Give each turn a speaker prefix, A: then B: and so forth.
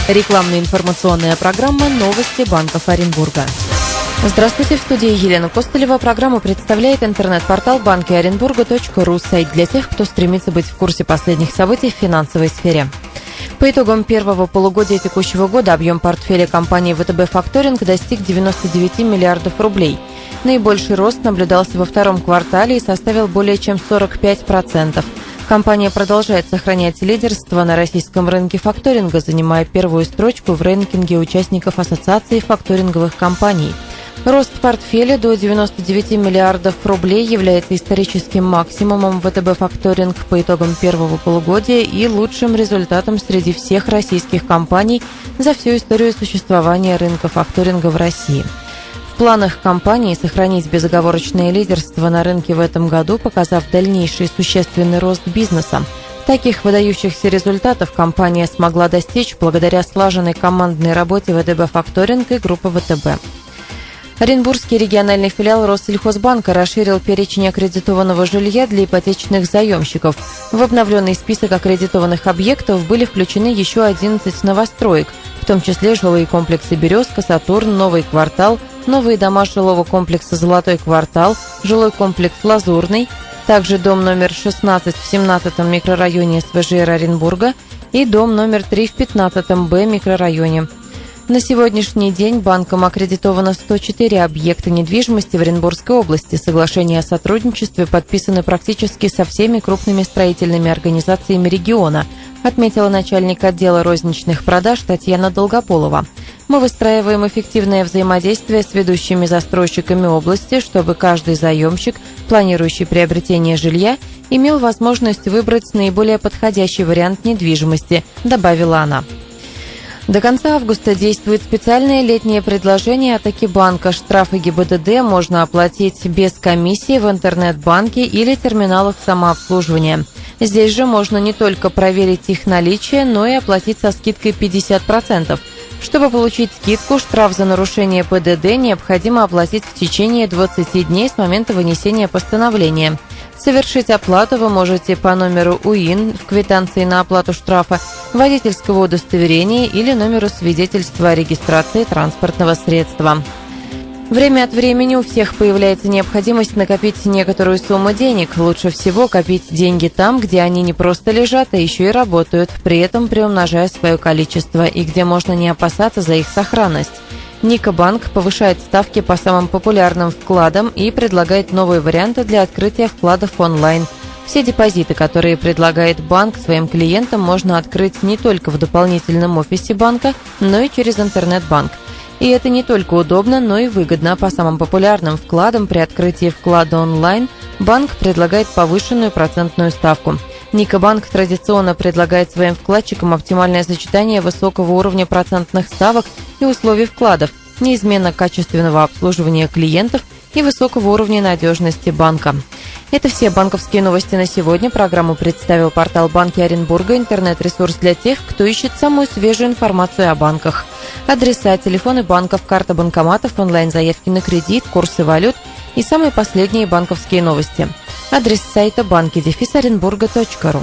A: Рекламная информационная программа «Новости банков Оренбурга». Здравствуйте, в студии Елена Костылева. Программу представляет интернет-портал банкиоренбурга.ру, сайт для тех, кто стремится быть в курсе последних событий в финансовой сфере. По итогам первого полугодия текущего года объем портфеля компании ВТБ Факторинг достиг 99 миллиардов рублей. Наибольший рост наблюдался во втором квартале и составил более чем 45%. Компания продолжает сохранять лидерство на российском рынке факторинга, занимая первую строчку в рейтинге участников Ассоциации факторинговых компаний. Рост портфеля до 99 миллиардов рублей является историческим максимумом ВТБ Факторинг по итогам первого полугодия и лучшим результатом среди всех российских компаний за всю историю существования рынка факторинга в России. В планах компании сохранить безоговорочное лидерство на рынке в этом году, показав дальнейший существенный рост бизнеса. Таких выдающихся результатов компания смогла достичь благодаря слаженной командной работе ВТБ Факторинг и группы ВТБ. Оренбургский региональный филиал Россельхозбанка расширил перечень аккредитованного жилья для ипотечных заемщиков. В обновленный список аккредитованных объектов были включены еще 11 новостроек, в том числе жилые комплексы «Березка», «Сатурн», «Новый квартал», новые дома жилого комплекса «Золотой квартал», жилой комплекс «Лазурный», также дом номер 16 в 17-м микрорайоне СВЖР Оренбурга и дом номер 3 в 15-м Б микрорайоне. На сегодняшний день банком аккредитовано 104 объекта недвижимости в Оренбургской области. Соглашения о сотрудничестве подписаны практически со всеми крупными строительными организациями региона, отметила начальник отдела розничных продаж Татьяна Долгополова. Мы выстраиваем эффективное взаимодействие с ведущими застройщиками области, чтобы каждый заемщик, планирующий приобретение жилья, имел возможность выбрать наиболее подходящий вариант недвижимости, добавила она. До конца августа действует специальное летнее предложение от Акибанка. Штрафы ГИБДД можно оплатить без комиссии в интернет-банке или терминалах самообслуживания. Здесь же можно не только проверить их наличие, но и оплатить со скидкой 50%. Чтобы получить скидку, штраф за нарушение ПДД необходимо оплатить в течение 20 дней с момента вынесения постановления. Совершить оплату вы можете по номеру УИН в квитанции на оплату штрафа, водительского удостоверения или номеру свидетельства о регистрации транспортного средства. Время от времени у всех появляется необходимость накопить некоторую сумму денег. Лучше всего копить деньги там, где они не просто лежат, а еще и работают, при этом приумножая свое количество, и где можно не опасаться за их сохранность. Никобанк повышает ставки по самым популярным вкладам и предлагает новые варианты для открытия вкладов онлайн. Все депозиты, которые предлагает банк своим клиентам, можно открыть не только в дополнительном офисе банка, но и через интернет-банк. И это не только удобно, но и выгодно. По самым популярным вкладам при открытии вклада онлайн банк предлагает повышенную процентную ставку. Никобанк традиционно предлагает своим вкладчикам оптимальное сочетание высокого уровня процентных ставок и условий вкладов, неизменно качественного обслуживания клиентов и высокого уровня надежности банка. Это все банковские новости на сегодня. Программу представил портал Банки Оренбурга, интернет-ресурс для тех, кто ищет самую свежую информацию о банках. Адреса, телефоны банков, карта банкоматов, онлайн-заявки на кредит, курсы валют и самые последние банковские новости. Адрес сайта banki-orenburga.ru.